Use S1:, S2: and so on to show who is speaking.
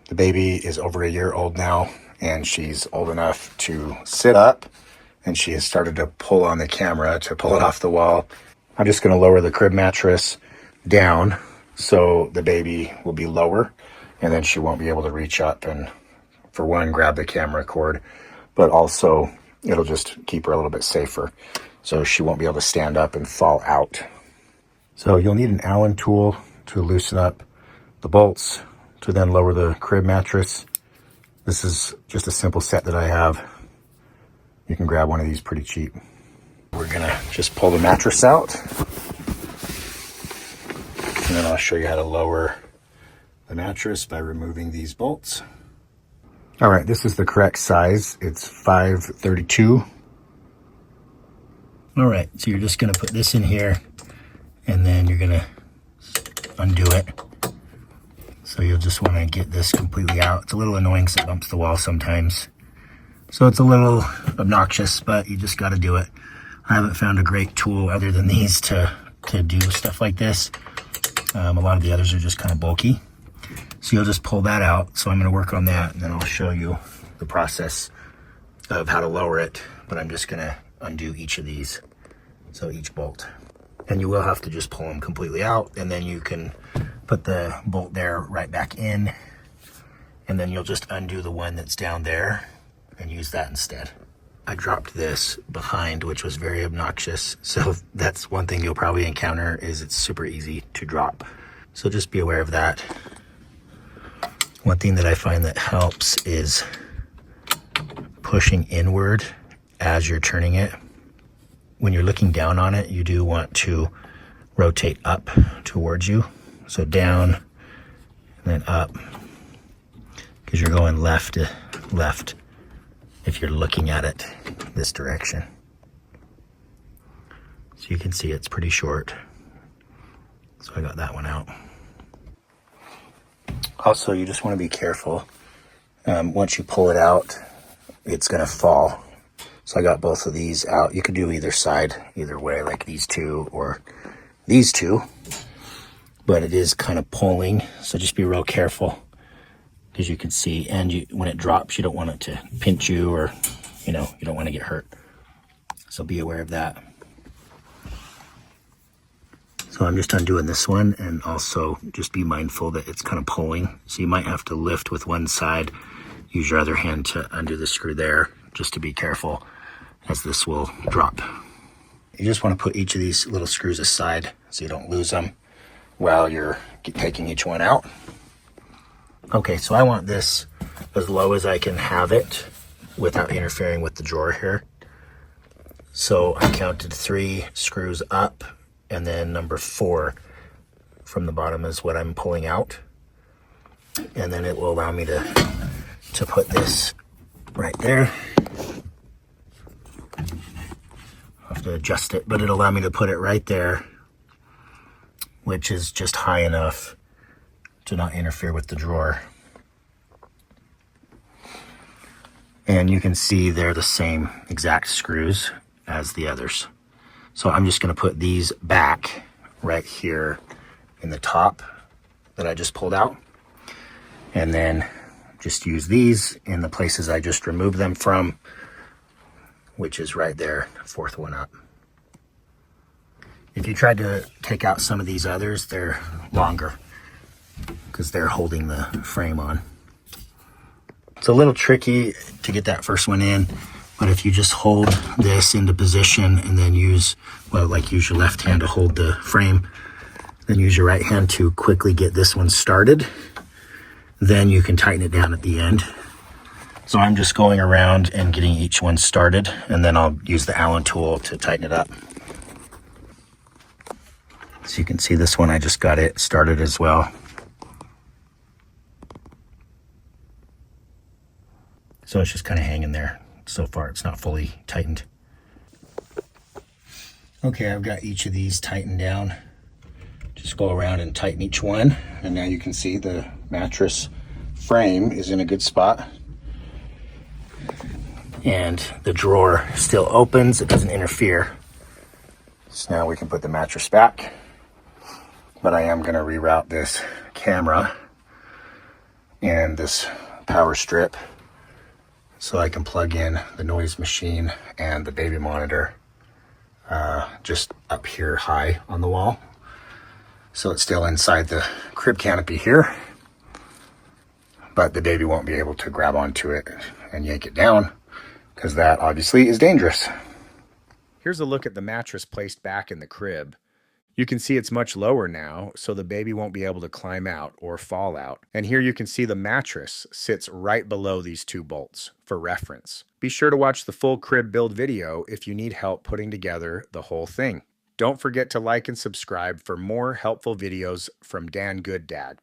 S1: The baby is over a year old now, and she's old enough to sit up, and she has started to pull on the camera to pull it off the wall. I'm just going to lower the crib mattress down so the baby will be lower, and then she won't be able to reach up and, for one, grab the camera cord, but also it'll just keep her a little bit safer, so she won't be able to stand up and fall out. So you'll need an Allen tool to loosen up the bolts to then lower the crib mattress. This is just a simple set that I have. You can grab one of these pretty cheap. We're gonna just pull the mattress out, and then I'll show you how to lower the mattress by removing these bolts. All right, this is the correct size. It's 532. All right, so you're just gonna put this in here, and then you're gonna undo it. So you'll just wanna get this completely out. It's a little annoying because it bumps the wall sometimes. So it's a little obnoxious, but you just gotta do it. I haven't found a great tool other than these to do stuff like this. A lot of the others are just kind of bulky. So you'll just pull that out. So I'm gonna work on that, and then I'll show you the process of how to lower it. But I'm just gonna undo each of these, so each bolt. And you will have to just pull them completely out, and then you can put the bolt there right back in, and then you'll just undo the one that's down there and use that instead. I dropped this behind, which was very obnoxious. So that's one thing you'll probably encounter, is it's super easy to drop. So just be aware of that. One thing that I find that helps is pushing inward as you're turning it. When you're looking down on it, you do want to rotate up towards you. So down and then up, because you're going left to left if you're looking at it this direction. So you can see it's pretty short. So I got that one out. Also, you just want to be careful. Once you pull it out, it's going to fall. So I got both of these out. You could do either side, either way, like these two or these two. But it is kind of pulling, so just be real careful, because you can see, and when it drops, you don't want it to pinch you, or you don't want to get hurt. So be aware of that. So I'm just undoing this one, and also just be mindful that it's kind of pulling. So you might have to lift with one side, use your other hand to undo the screw there, just to be careful, as this will drop. You just want to put each of these little screws aside so you don't lose them while you're taking each one out. Okay, so I want this as low as I can have it without interfering with the drawer here. So I counted 3 screws up, and then number 4 from the bottom is what I'm pulling out. And then it will allow me to put this right there. I'll have to adjust it, but it'll allow me to put it right there, which is just high enough to not interfere with the drawer. And you can see they're the same exact screws as the others. So I'm just gonna put these back right here in the top that I just pulled out, and then just use these in the places I just removed them from, which is right there, 4th one up. If you tried to take out some of these others, they're longer because they're holding the frame on. It's a little tricky to get that first one in, but if you just hold this into position and then use your left hand to hold the frame, then use your right hand to quickly get this one started, then you can tighten it down at the end. So I'm just going around and getting each one started, and then I'll use the Allen tool to tighten it up. So you can see this one, I just got it started as well. So it's just kind of hanging there. So far, it's not fully tightened. Okay, I've got each of these tightened down. Just go around and tighten each one. And now you can see the mattress frame is in a good spot. And the drawer still opens, it doesn't interfere. So now we can put the mattress back. But I am gonna reroute this camera and this power strip so I can plug in the noise machine and the baby monitor just up here high on the wall. So it's still inside the crib canopy here, but the baby won't be able to grab onto it and yank it down, because that obviously is dangerous. Here's a look at the mattress placed back in the crib. You can see it's much lower now, so the baby won't be able to climb out or fall out. And here you can see the mattress sits right below these two bolts for reference. Be sure to watch the full crib build video if you need help putting together the whole thing. Don't forget to like and subscribe for more helpful videos from Dan Good Dad.